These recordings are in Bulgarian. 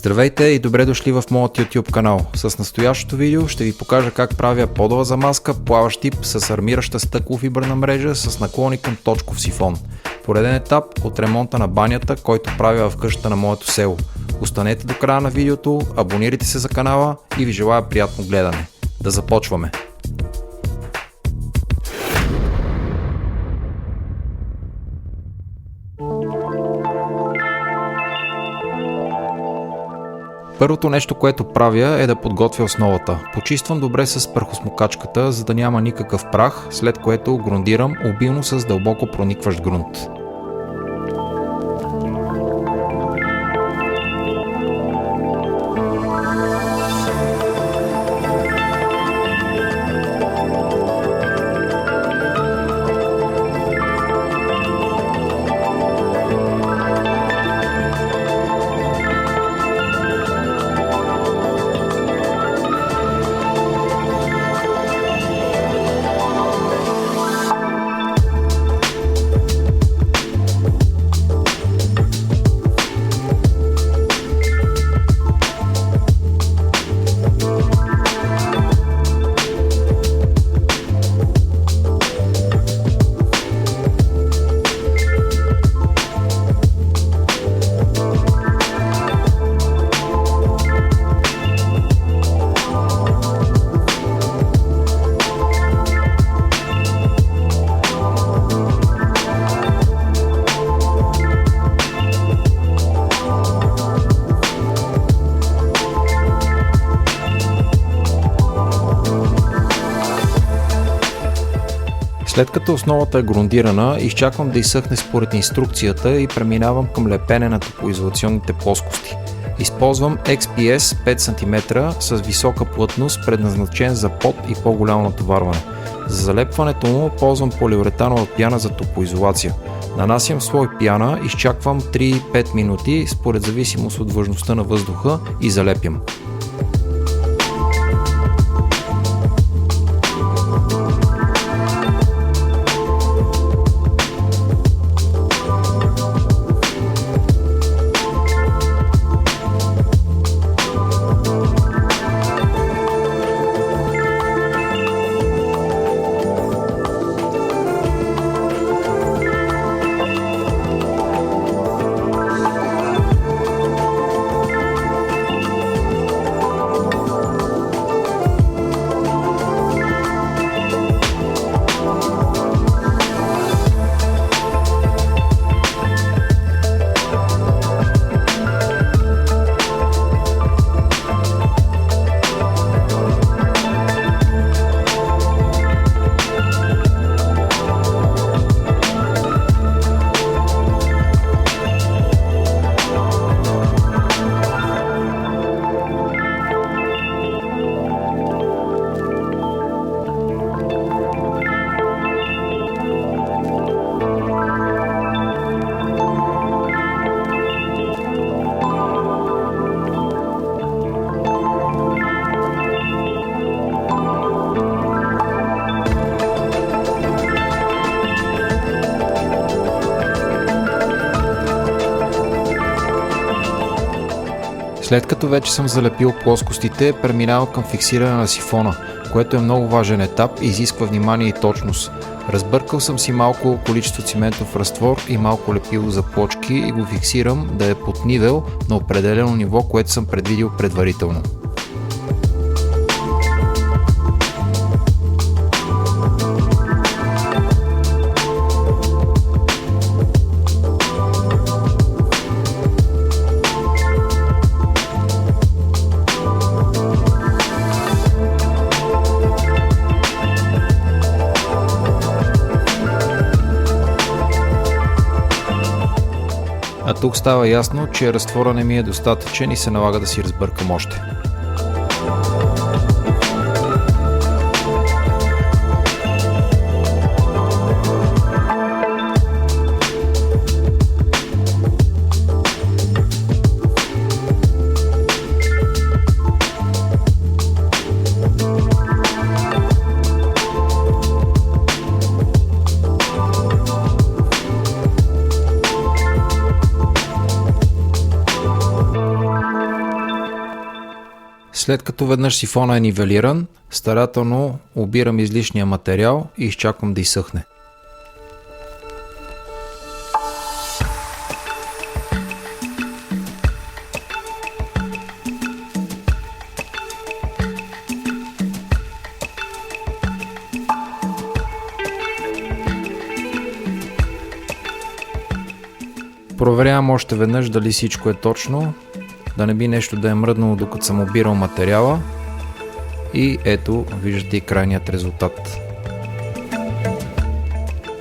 Здравейте и добре дошли в моят YouTube канал. С настоящото видео ще ви покажа как правя подова за маска, плаващ тип с армираща стъклофибърна мрежа с наклони към точков сифон. Пореден етап от ремонта на банята, който правя в къщата на моето село. Останете до края на видеото, абонирайте се за канала и ви желая приятно гледане. Да започваме! Първото нещо, което правя е да подготвя основата. Почиствам добре с прахосмокачката, за да няма никакъв прах, след което грундирам обилно с дълбоко проникващ грунт. След като основата е грундирана, изчаквам да изсъхне според инструкцията и преминавам към лепене на топлоизолационните плоскости. Използвам XPS 5 см с висока плътност, предназначен за под и по-голямо натоварване. За залепването му ползвам полиуретанова пяна за топлоизолация. Нанасям слой пяна, изчаквам 3-5 минути според зависимост от влажността на въздуха и залепям. След като вече съм залепил плоскостите, преминавам към фиксиране на сифона, което е много важен етап и изисква внимание и точност. Разбъркал съм си малко количество циментов разтвор и малко лепило за плочки и го фиксирам да е под нивел на определено ниво, което съм предвидил предварително. А тук става ясно, че разтвора не ми е достатъчен и се налага да си разбъркам още. След като веднъж сифона е нивелиран, старателно обирам излишния материал и изчаквам да изсъхне. Проверявам още веднъж дали всичко е точно, да не би нещо да е мръднало докато съм обирал материала. И ето, виждате и крайният резултат.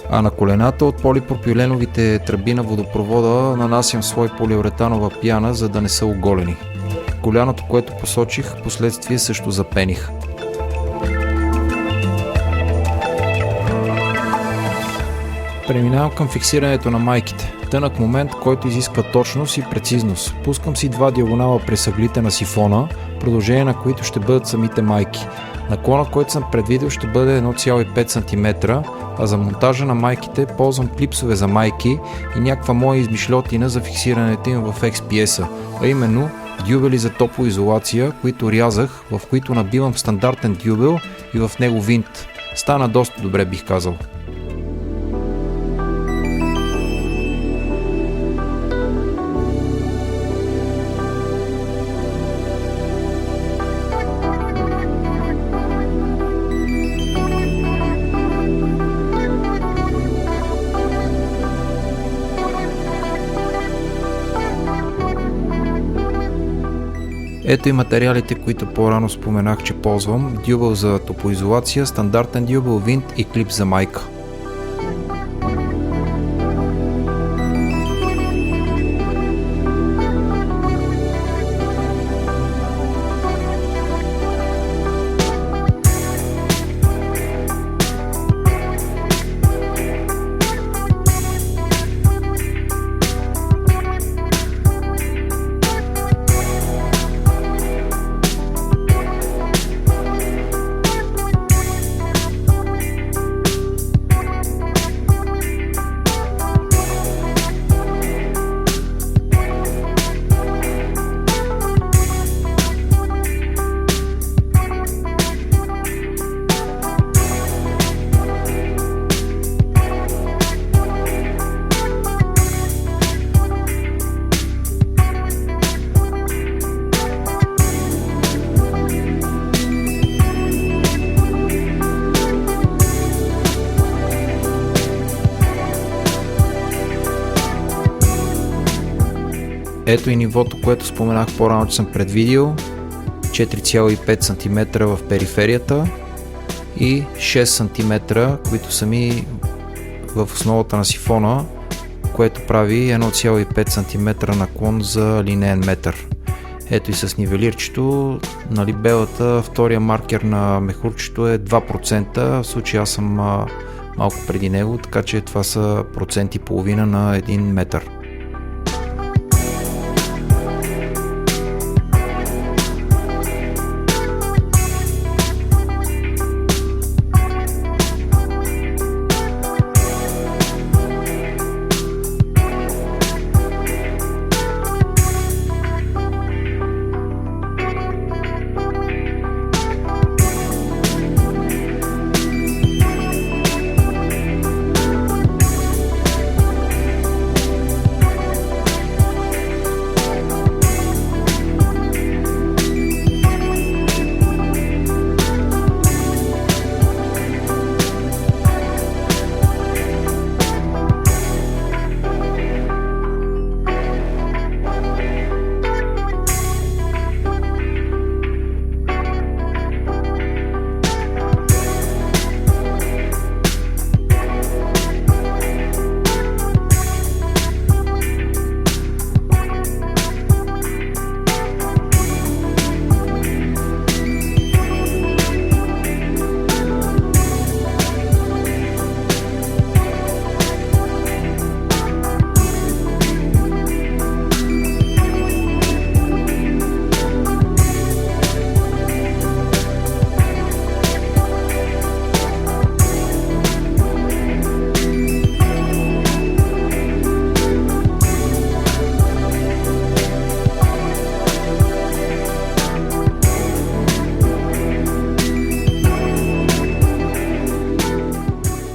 А на колената от полипропиленовите тръби на водопровода нанасям слой полиуретанова пяна, за да не са оголени. Коляното, което посочих, последствие също запених. Преминавам към фиксирането на майките. Тънък момент, който изисква точност и прецизност. Пускам си 2 диагонала през ъглите на сифона, продължение на които ще бъдат самите майки. Наклона, който съм предвидил, ще бъде 1,5 см, а за монтажа на майките ползвам клипсове за майки и някаква моя измишлотина за фиксирането им в XPS-а, а именно дюбели за топлоизолация, които рязах, в които набивам стандартен дюбел и в него винт. Стана доста добре, бих казал. Ето и материалите, които по-рано споменах, че ползвам. Дюбел за топлоизолация, стандартен дюбел, винт и клип за майка. Ето и нивото, което споменах по-рано, че съм предвидил. 4,5 см в периферията и 6 см, които са ми в основата на сифона, което прави 1,5 см наклон за линеен метър. Ето и с нивелирчето на либелата, втория маркер на мехурчето е 2%, в случая аз съм малко преди него, така че това са 1,5% на 1 метър.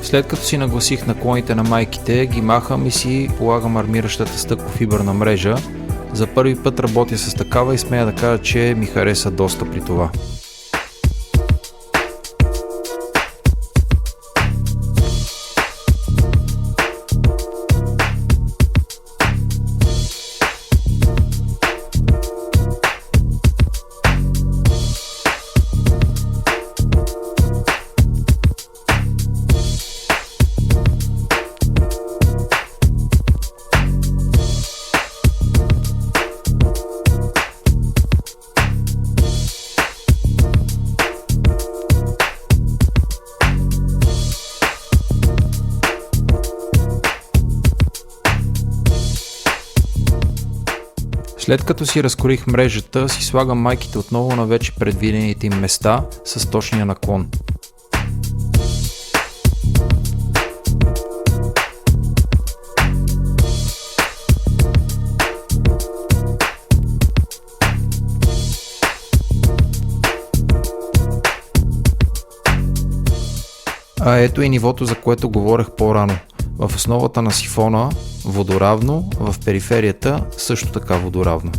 След като си нагласих наклоните на майките, ги махам и си полагам армиращата стъклофибърна мрежа. За първи път работя с такава и смея да кажа, че ми хареса доста при това. След като си разкорих мрежата, си слагам майките отново на вече предвидените им места с точния наклон. А ето и нивото, за което говорех по-рано. В основата на сифона водоравно, в периферията също така водоравно.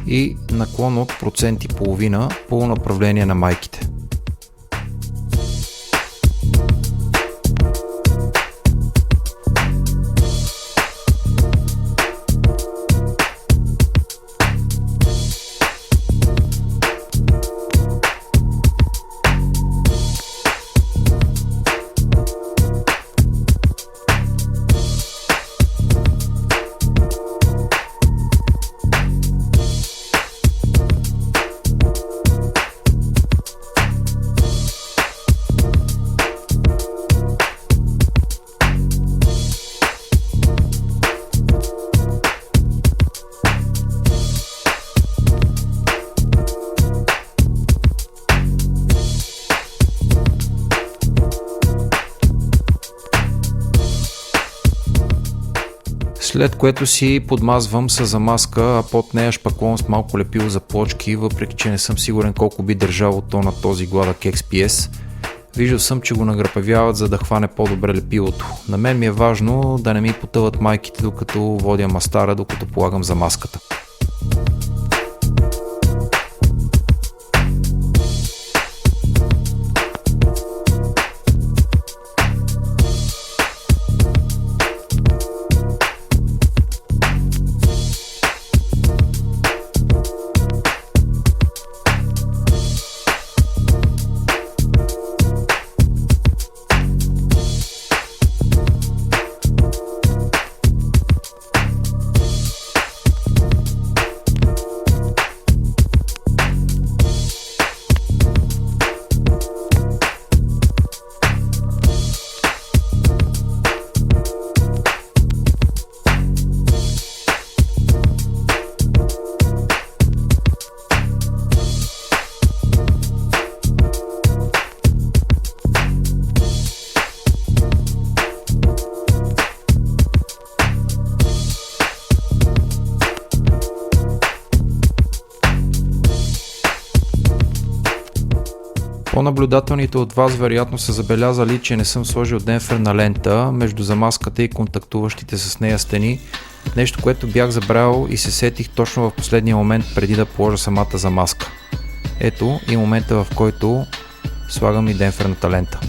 И наклон от 1,5% по направление на майките. След което си подмазвам с замазка, а под нея шпаклон с малко лепило за плочки, въпреки че не съм сигурен колко би държало то на този гладък XPS. Виждал съм, че го награпавяват, за да хване по-добре лепилото. На мен ми е важно да не ми потъват майките, докато водя мастара, докато полагам замазката. По-наблюдателните от вас вероятно са забелязали, че не съм сложил демпферна лента между замазката и контактуващите с нея стени, нещо, което бях забравил и се сетих точно в последния момент преди да положа самата замазка. Ето и момента, в който слагам и демпферната лента.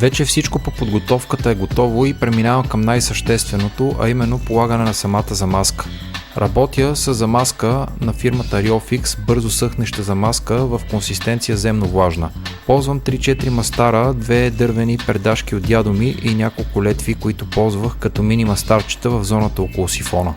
Вече всичко по подготовката е готово и преминавам към най-същественото, а именно полагане на самата замазка. Работя с замазка на фирмата RealFix, бързо съхнеща замазка в консистенция земно-влажна. Ползвам 3-4 мастара, 2 дървени предашки от дядо ми и няколко летви, които ползвах като мини мастарчета в зоната около сифона.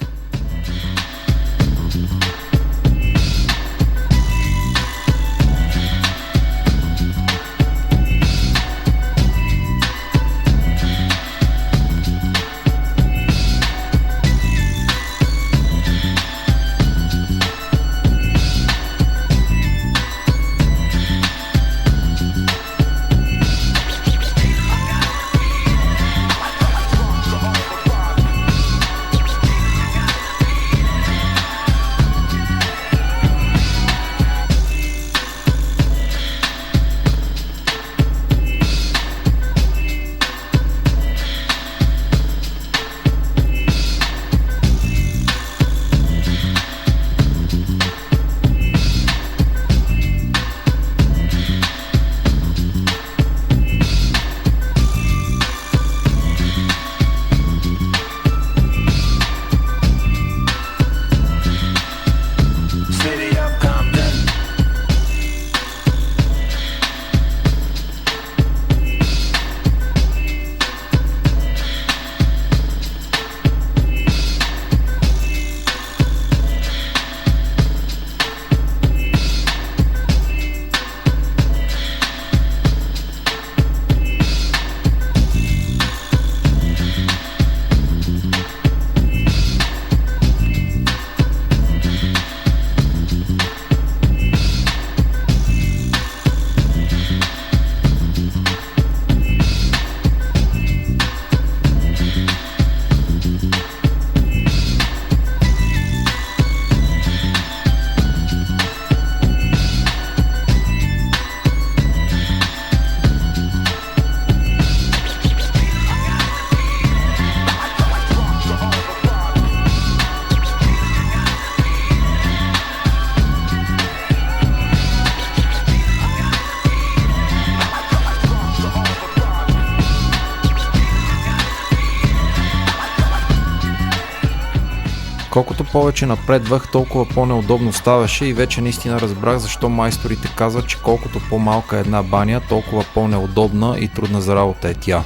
Колкото повече напредвах, толкова по-неудобно ставаше и вече наистина разбрах защо майсторите казват, че колкото по-малка е една баня, толкова по-неудобна и трудна за работа е тя.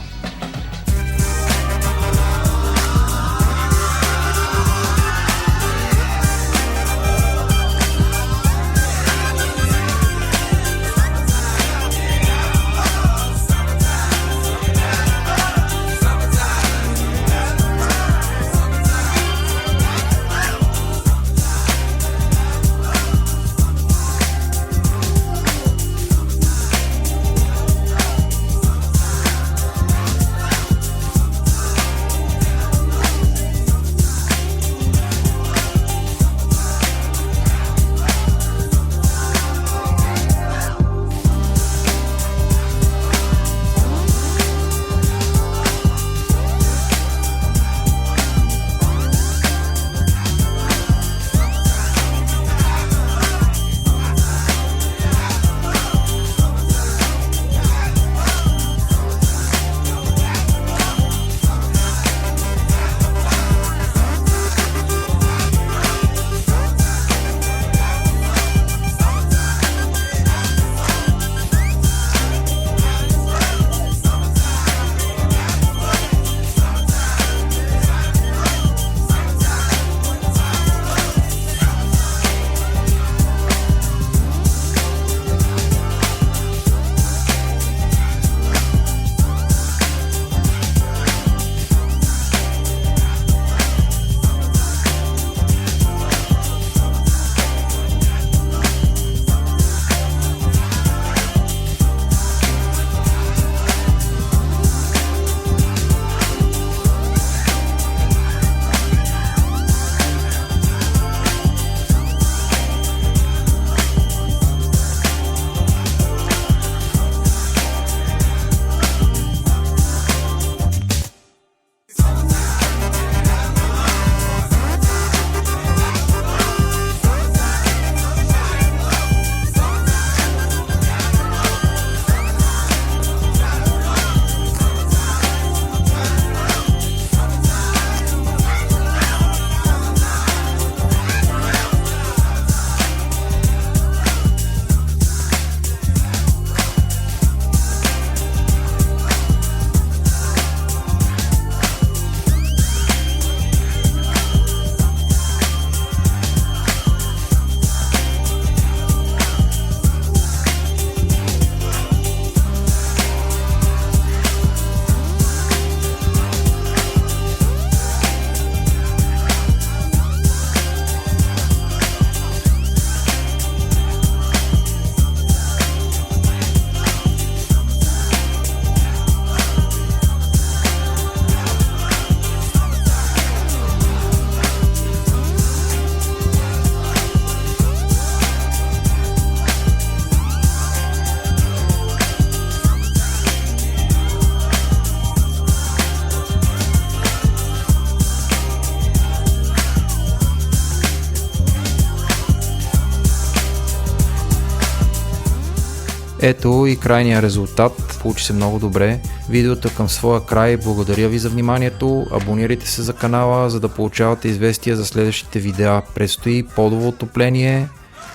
Ето и крайния резултат. Получи се много добре. Видеото към своя край. Благодаря ви за вниманието. Абонирайте се за канала, за да получавате известия за следващите видеа. Предстои подово отопление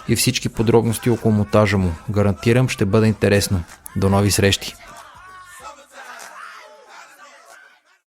и всички подробности около монтажа му. Гарантирам, ще бъде интересно. До нови срещи!